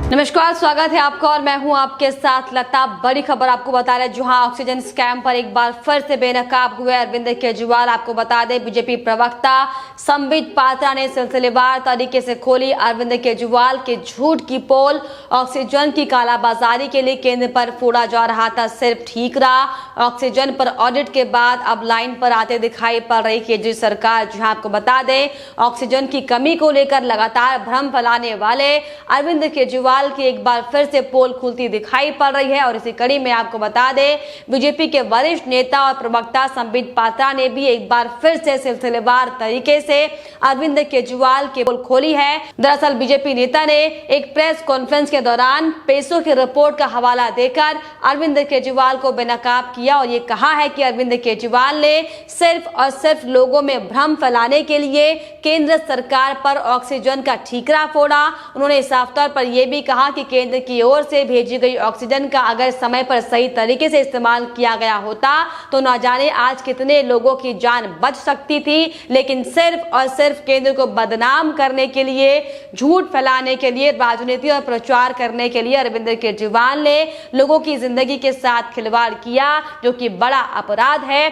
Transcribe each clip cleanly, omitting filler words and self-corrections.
नमस्कार, स्वागत है आपका और मैं हूं आपके साथ लता। बड़ी खबर आपको बता रहे, जहां ऑक्सीजन स्कैम पर एक बार फिर से बेनकाब हुए अरविंद केजरीवाल। आपको बता दें, बीजेपी प्रवक्ता संबित पात्रा ने सिलसिलेवार तरीके से खोली अरविंद केजरीवाल के झूठ की पोल। ऑक्सीजन की कालाबाजारी के लिए केंद्र पर फोड़ा जा रहा था, सिर्फ ठीक रहा। ऑक्सीजन पर ऑडिट के बाद अब लाइन पर आते दिखाई पड़ रही केजरी सरकार। जहां आपको बता दें, ऑक्सीजन की कमी को लेकर लगातार भ्रम फैलाने वाले अरविंद केजरीवाल की एक बार फिर से पोल खुलती दिखाई पड़ रही है। और इसी कड़ी में आपको बता दें, बीजेपी के वरिष्ठ नेता और प्रवक्ता संबित पात्रा ने भी एक बार फिर से सिलसिलेवार तरीके से अरविंद केजरीवाल की पोल खोली है। दरअसल बीजेपी नेता ने एक प्रेस कॉन्फ्रेंस के दौरान पेशों की रिपोर्ट का हवाला देकर अरविंद केजरीवाल को बेनकाब किया और ये कहा है कि अरविंद केजरीवाल ने सिर्फ और सिर्फ लोगों में भ्रम फैलाने के लिए केंद्र सरकार पर ऑक्सीजन का ठीकरा फोड़ा। उन्होंने साफ तौर पर यह भी कहा कि केंद्र की ओर से भेजी गई ऑक्सीजन का अगर समय पर सही तरीके से इस्तेमाल किया गया होता तो न जाने आज कितने लोगों की जान बच सकती थी। लेकिन सिर्फ और सिर्फ केंद्र को बदनाम करने के लिए, झूठ फैलाने के लिए, राजनीति और प्रचार करने के लिए अरविंद केजरीवाल ने लोगों की जिंदगी के साथ खिलवाड़ किया, जो कि बड़ा अपराध है।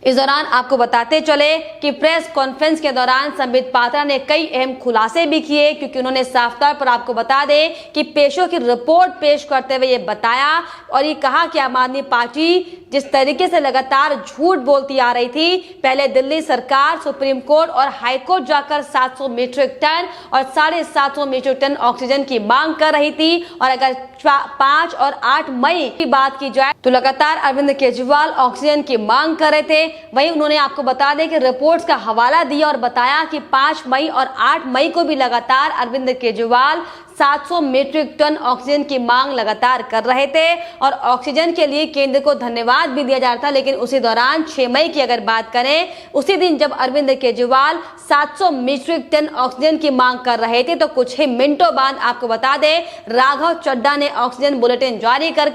इस दौरान आपको बताते चले कि प्रेस कॉन्फ्रेंस के दौरान संबित पात्रा ने कई अहम खुलासे भी किए, क्योंकि उन्होंने साफ तौर पर आपको बता दें कि पेशों की रिपोर्ट पेश करते हुए ये बताया और ये कहा कि आम आदमी पार्टी जिस तरीके से लगातार झूठ बोलती आ रही थी, पहले दिल्ली सरकार सुप्रीम कोर्ट और हाई कोर्ट जाकर 700 मीट्रिक टन और 750 मीट्रिक टन ऑक्सीजन की मांग कर रही थी। और अगर 5 और 8 मई की बात की जाए तो लगातार अरविंद केजरीवाल ऑक्सीजन की मांग कर रहे थे। वहीं उन्होंने आपको बता दें कि रिपोर्ट्स का हवाला दिया और बताया कि 5 मई और 8 मई को भी लगातार Arvind Kejriwal 700 metric ton oxygen की मांग लगातार कर रहे थे और ऑक्सीजन के लिए केंद्र को धन्यवाद भी दिया जा रहा था। लेकिन उसी दौरान 6 मई की अगर बात करें, उसी दिन जब Arvind Kejriwal 700 metric ton oxygen की मांग कर रहे थे तो कुछ ही मिनटों बाद आपको बता दें, राघव चड्ढा ने ऑक्सीजन बुलेटिन जारी कर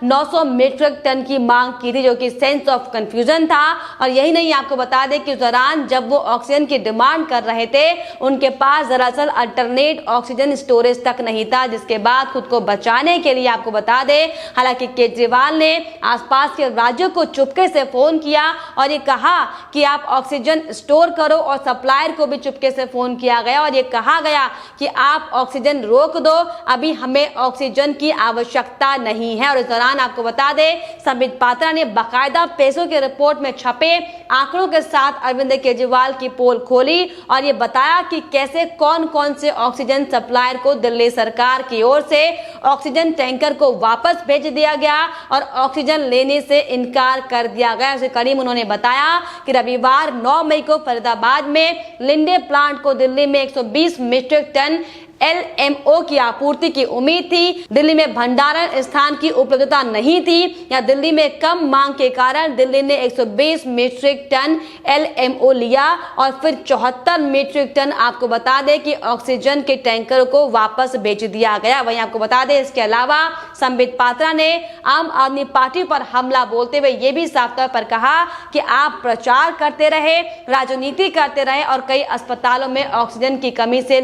900 मीट्रिक टन की मांग की थी, जो कि सेंस ऑफ कंफ्यूजन था। और यही नहीं, आपको बता दें कि उस दौरान जब वो ऑक्सीजन की डिमांड कर रहे थे, उनके पास दरअसल अल्टरनेट ऑक्सीजन स्टोरेज तक नहीं था, जिसके बाद खुद को बचाने के लिए आपको बता दें, हालांकि केजरीवाल ने आसपास के राज्यों को चुपके से फोन किया और ये कहा कि आप ऑक्सीजन स्टोर करो, और सप्लायर को भी चुपके से फोन किया गया और ये कहा गया कि आप ऑक्सीजन रोक दो, अभी हमें ऑक्सीजन की आवश्यकता नहीं है। और इस दौरान आपको बता दें, संबित पात्रा ने बाकायदा पेशों के रिपोर्ट में छपे आंकड़ों के साथ अरविंद केजरीवाल की पोल खोली और ये बताया कि कैसे कौन कौन से ऑक्सीजन सप्लायर को दिल्ली सरकार की ओर से ऑक्सीजन टैंकर को वापस भेज दिया गया और ऑक्सीजन लेने से इनकार कर दिया गया। उसे करीब उन्होंने बताया कि रविवार 9 मई को फरीदाबाद में लिंडे प्लांट को दिल्ली में 120 मीट्रिक टन LMO की आपूर्ति की उम्मीद थी। दिल्ली में भंडारण स्थान की उपलब्धता नहीं थी या दिल्ली में कम मांग के कारण दिल्ली ने 120 मीट्रिक टन LMO लिया और फिर 74 मीट्रिक टन आपको बता दें कि ऑक्सीजन के टैंकर को वापस भेज दिया गया। वहीं आपको बता दें, इसके अलावा संबित पात्रा ने आम आदमी पार्टी पर हमला बोलते हुए ये भी साफ तौर पर कहा कि आप प्रचार करते रहे, राजनीति करते रहे और कई अस्पतालों में ऑक्सीजन की कमी से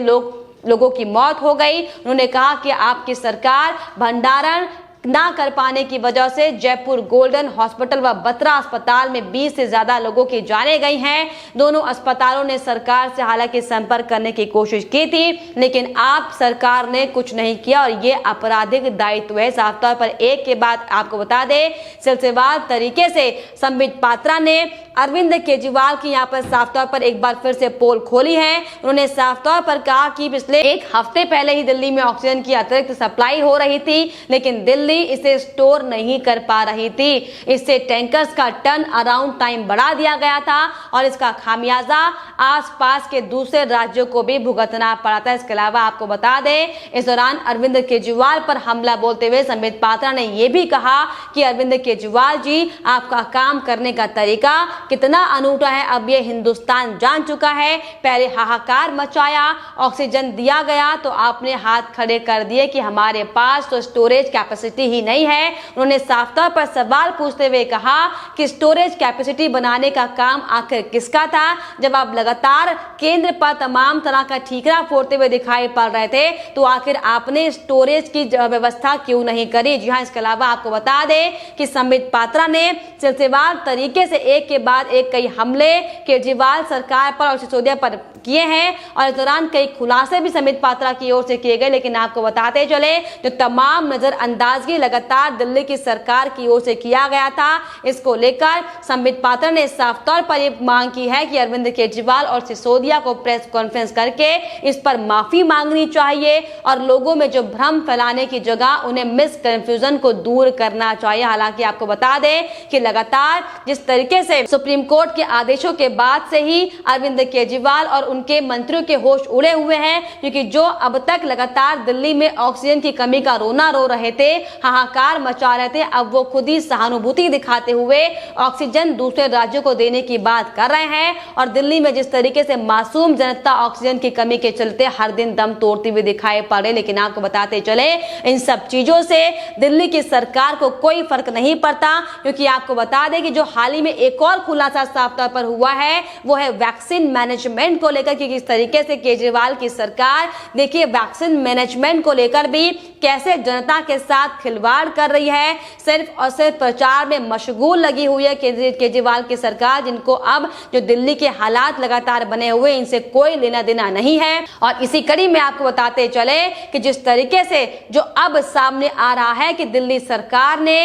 लोगों की मौत हो गई। उन्होंने कहा कि आपकी सरकार भंडारण ना कर पाने की वजह से जयपुर गोल्डन हॉस्पिटल व बत्रा अस्पताल में 20 से ज्यादा लोगों की जानें गई हैं। दोनों अस्पतालों ने सरकार से हालांकि संपर्क करने की कोशिश की थी, लेकिन आप सरकार ने कुछ नहीं किया और ये आपराधिक दायित्व है। साफ तौर पर एक के बाद आपको बता दें, सिलसिलेवार तरीके से संबित पात्रा ने अरविंद केजरीवाल की यहाँ पर साफ तौर पर एक बार फिर से पोल खोली है। उन्होंने साफ तौर पर कहा कि पिछले 1 हफ्ते पहले ही दिल्ली में ऑक्सीजन की अतिरिक्त सप्लाई हो रही थी, लेकिन दिल्ली इसे स्टोर नहीं कर पा रही थी। इससे टैंकर्स का टर्न अराउंड टाइम बढ़ा दिया गया था और इसका खामियाजा आसपास के दूसरे राज्यों को भी भुगतना पड़ा था। इसके अलावा आपको बता दें, इस दौरान अरविंद केजरीवाल पर हमला बोलते हुए संबित पात्रा ने यह भी कहा कि अरविंद केजरीवाल जी, आपका काम करने का तरीका कितना अनूठा है अब ये हिंदुस्तान जान चुका है। पहले हाहाकार मचाया, ऑक्सीजन दिया गया तो आपने हाथ खड़े कर दिए कि हमारे पास तो स्टोरेज कैपेसिटी ही नहीं है। उन्होंने साफ तौर पर सवाल पूछते हुए कहा कि स्टोरेज कैपेसिटी बनाने का काम आखिर किसका था? जब आप लगातार केंद्र पर तमाम तरह का ठीकरा फोड़ते हुए दिखाई पड़ रहे थे तो आखिर आपने स्टोरेज की व्यवस्था क्यों नहीं करी? जी हाँ, इसके अलावा आपको बता दें कि संबित पात्रा ने सिलसिलेवार तरीके से एक के बाद एक कई हमले केजरीवाल सरकार पर और सिसोदिया पर किए हैं और इस दौरान कई खुलासे भी संबित पात्रा की ओर से किए गए। लेकिन आपको बताते चले जो तमाम नजरअंदाजगी लगातार दिल्ली की सरकार की ओर से किया गया था, इसको लेकर संबित पात्रा ने साफ तौर पर यह मांग की है कि अरविंद केजरीवाल और सिसोदिया को प्रेस कॉन्फ्रेंस करके इस पर माफी मांगनी चाहिए और लोगों में जो भ्रम फैलाने की जगह उन्हें मिस कंफ्यूजन को दूर करना चाहिए। हालांकि आपको बता दें कि लगातार जिस तरीके से सुप्रीम कोर्ट के आदेशों के बाद से ही अरविंद केजरीवाल और उनके मंत्रियों के होश उड़े हुए हैं, क्योंकि जो अब तक लगातार दिल्ली में ऑक्सीजन की कमी का रोना रो रहे थे, हाहाकार मचा रहे थे, अब वो खुद ही सहानुभूति दिखाते हुए ऑक्सीजन दूसरे राज्यों को देने की बात कर रहे हैं। और दिल्ली में जिस तरीके से मासूम जनता ऑक्सीजन की कमी के चलते हर दिन दम तोड़ती हुई दिखाई पड़ रही, लेकिन आपको बताते चले इन सब चीजों से दिल्ली की सरकार को कोई फर्क नहीं पड़ता, क्योंकि आपको बता दें कि जो हाल ही में एक और खुलासा साफ तौर पर हुआ है वो है वैक्सीन मैनेजमेंट को लेकर कि किस तरीके से केजरीवाल की सरकार देखिए वैक्सीन मैनेजमेंट को लेकर भी कैसे जनता के साथ खिलवाड़ कर रही है। सिर्फ और सिर्फ प्रचार में मशगूल लगी हुई है केजरीवाल की सरकार, जिनको अब जो दिल्ली के हालात लगातार बने हुए इनसे कोई लेना देना नहीं है। और इसी कड़ी में आपको बताते चले कि जिस तरीके से जो अब सामने आ रहा है कि दिल्ली सरकार ने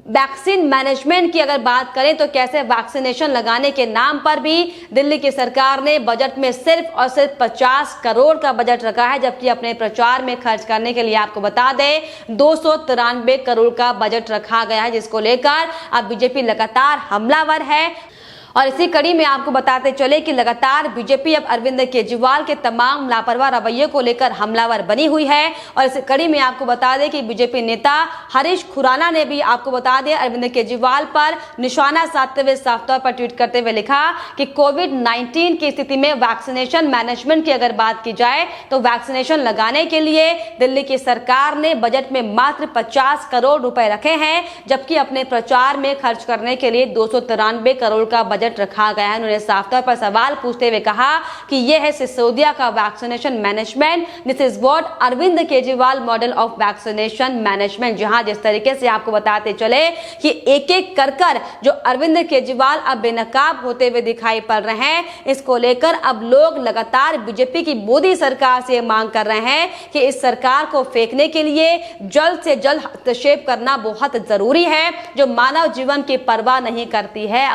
वैक्सीन मैनेजमेंट की अगर बात करें तो कैसे वैक्सीनेशन लगाने के नाम पर भी दिल्ली की सरकार ने बजट में सिर्फ और सिर्फ 50 करोड़ का बजट रखा है, जबकि अपने प्रचार में खर्च करने के लिए आपको बता दें 293 करोड़ का बजट रखा गया है, जिसको लेकर अब बीजेपी लगातार हमलावर है। और इसी कड़ी में आपको बताते चले कि लगातार बीजेपी अब अरविंद केजरीवाल के तमाम लापरवाह रवैये को लेकर हमलावर बनी हुई है। और इसी कड़ी में आपको बता दें कि बीजेपी नेता हरीश खुराना ने भी आपको बता दें अरविंद केजरीवाल पर निशाना साधते हुए साफ तौर पर ट्वीट करते हुए लिखा कि कोविड-19 की स्थिति में वैक्सीनेशन मैनेजमेंट की अगर बात की जाए तो वैक्सीनेशन लगाने के लिए दिल्ली की सरकार ने बजट में मात्र 50 करोड़ रुपए रखे हैं, जबकि अपने प्रचार में खर्च करने के लिए 293 करोड़ का बजट रखा गया है। उन्होंने साफ तौर पर सवाल पूछते हुए कहा कि यह है सिसोदिया का vaccination management, this is what Arvind Kejriwal model of vaccination management. जहां जिस तरीके से आपको बताते चले कि एक एक कर जो अरविंद केजरीवाल अब बेनकाब होते हुए दिखाई पड़ रहे हैं, इसको लेकर अब लोग लगातार बीजेपी की मोदी सरकार से मांग कर रहे हैं कि इस सरकार को फेंकने के लिए जल्द से जल्द हस्तक्षेप करना बहुत जरूरी है, जो मानव जीवन की परवाह नहीं करती है।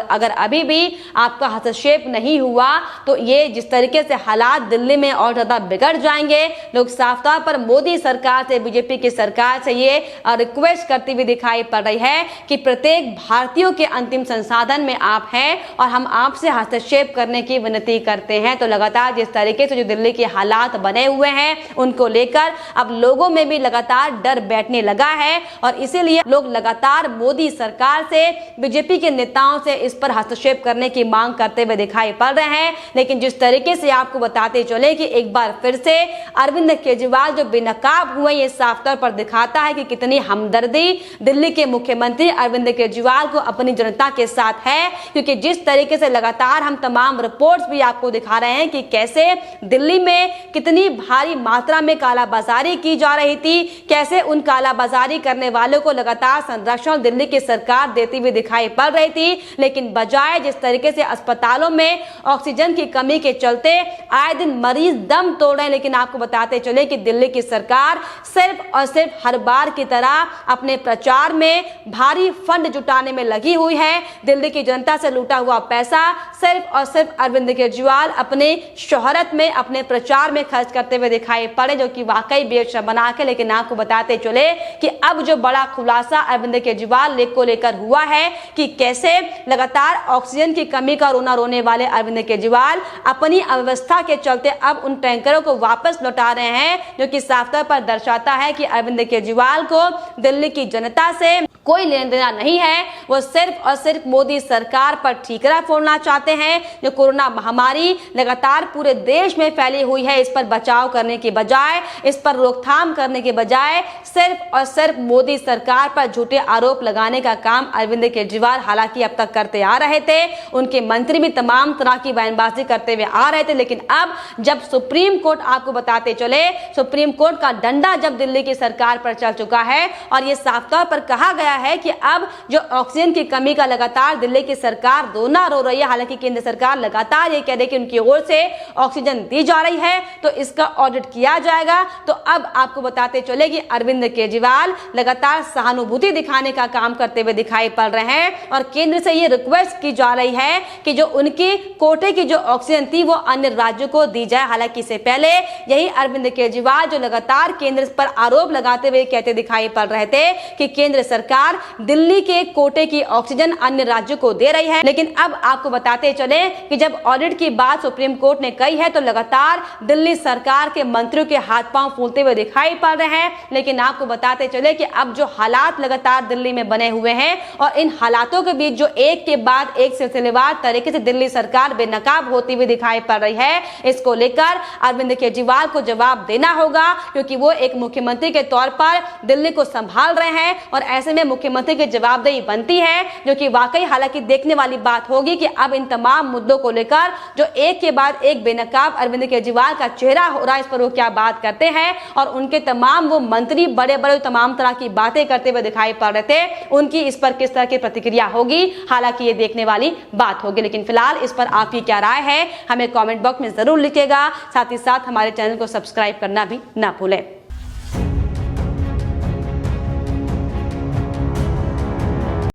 अगर अभी भी आपका हस्तक्षेप नहीं हुआ तो ये जिस तरीके से हालात दिल्ली में और ज्यादा बिगड़ जाएंगे। लोग साफ तौर पर मोदी सरकार से, बीजेपी की सरकार से ये रिक्वेस्ट करती हुई दिखाई पड़ रही है कि प्रत्येक भारतीयों के अंतिम संसाधन में आप हैं और हम आपसे हस्तक्षेप करने की विनती करते हैं। तो लगातार जिस तरीके से जो दिल्ली के हालात बने हुए हैं उनको लेकर अब लोगों में भी लगातार डर बैठने लगा है और इसीलिए लोग लगातार मोदी सरकार से, बीजेपी के नेताओं से इस पर हस्तक्षेप करने की मांग करते हुए दिखाई पड़ रहे हैं। लेकिन जिस तरीके से आपको बताते चले कि एक बार फिर से अरविंद केजरीवाल जो बेनकाब हुए, ये साफ तौर पर दिखाता है कि कितनी हमदर्दी दिल्ली के मुख्यमंत्री अरविंद केजरीवाल को अपनी जनता के साथ है। क्योंकि जिस तरीके से लगातार हम तमाम रिपोर्ट्स भी आपको दिखा रहे हैं कि कैसे दिल्ली में कितनी भारी मात्रा में कालाबाजारी की जा रही थी, कैसे उन कालाबाजारी करने वालों को लगातार संरक्षण दिल्ली की सरकार देती हुई दिखाई पड़ रही थी। लेकिन बजाय जिस तरीके से अस्पतालों में ऑक्सीजन की कमी के चलते आए दिन मरीज दम तोड़ रहे हैं, लेकिन आपको बताते चले कि दिल्ली की सरकार सिर्फ और सिर्फ हर बार की तरह अपने प्रचार में भारी फंड जुटाने में लगी हुई है। दिल्ली की जनता से लूटा हुआ पैसा सिर्फ और सिर्फ अरविंद केजरीवाल अपने शोहरत में, अपने प्रचार में खर्च करते हुए दिखाई पड़े, जो कि वाकई बेशर्म बना के। लेकिन आपको बताते चले कि अब जो बड़ा खुलासा अरविंद केजरीवाल को लेकर हुआ है कि कैसे लगातार ऑक्सीजन की कमी का रोना रोने वाले अरविंद केजरीवाल अपनी अव्यवस्था के चलते अब उन टैंकरों को वापस लौटा रहे हैं, जो कि साफ तौर पर दर्शाता है कि अरविंद केजरीवाल को दिल्ली की जनता से कोई लेना देना नहीं है। वो सिर्फ और सिर्फ मोदी सरकार पर ठीकरा फोड़ना चाहते हैं। जो कोरोना महामारी लगातार पूरे देश में फैली हुई है, इस पर बचाव करने के बजाय, इस पर रोकथाम करने के बजाय सिर्फ और सिर्फ मोदी सरकार पर झूठे आरोप लगाने का काम अरविंद केजरीवाल हालांकि अब तक करते आ रहे थे। उनके मंत्री भी तमाम तरह की बयानबाजी करते हुए आ रहे थे, लेकिन अब जब सुप्रीम कोर्ट, आपको बताते चले, सुप्रीम कोर्ट का डंडा जब दिल्ली की सरकार पर चल चुका है और ये साफ तौर पर कहा गया है कि अब जो ऑक्सीजन की कमी का लगातार दिल्ली की सरकार रोना रो रही है, हालांकि केंद्र सरकार लगातार ये कह रही है कि उनकी ओर से ऑक्सीजन दी जा रही है तो इसका ऑडिट किया जाएगा। तो अब आपको बताते चले कि अरविंद केजरीवाल लगातार सहानुभूति दिखाने का काम करते हुए दिखाई पड़ रहे हैं और केंद्र से ये रिक्वेस्ट की जा रही है कि जो उनकी कोटे की जो ऑक्सीजन थी वो अन्य राज्यों को दी जाए। हालांकि इससे पहले यही अरविंद केजरीवाल जो लगातार केंद्र पर आरोप लगाते हुए कहते दिखाई पड़ रहे थे कि केंद्र सरकार दिल्ली के कोटे की ऑक्सीजन अन्य राज्यों को दे रही है। लेकिन अब आपको बताते चले कि जब ऑडिट की बात सुप्रीम कोर्ट ने कही है तो लगातार दिल्ली सरकार के मंत्रियों के हाथ पांव फूलते हुए दिखाई पड़ रहे हैं। लेकिन आपको बताते चले कि अब जो हालात लगातार दिल्ली में बने हुए हैं और इन हालातों के बीच जो एक के बाद एक सिलसिलेवार तरीके से दिल्ली सरकार बेनकाब होती हुई दिखाई पड़ रही है, इसको लेकर अरविंद केजरीवाल को जवाब देना होगा, क्योंकि वो एक मुख्यमंत्री के तौर पर दिल्ली को संभाल रहे हैं और ऐसे में मुख्यमंत्री की जवाबदेही बनती है, जो कि वाकई हालांकि देखने वाली बात होगी कि अब इन तमाम मुद्दों को लेकर जो एक के बाद एक बेनकाब अरविंद केजरीवाल का चेहरा हो रहा है, इस पर वो क्या बात करते हैं और उनके तमाम वो मंत्री बड़े बड़े तमाम तरह की बातें करते हुए दिखाई पड़ रहे थे, उनकी इस पर किस तरह की प्रतिक्रिया होगी, हालांकि ये देखने वाली बात होगी। लेकिन फिलहाल इस पर आपकी क्या राय है, हमें कमेंट बॉक्स में जरूर लिखिएगा। साथ ही साथ हमारे चैनल को सब्सक्राइब करना भी ना भूलें।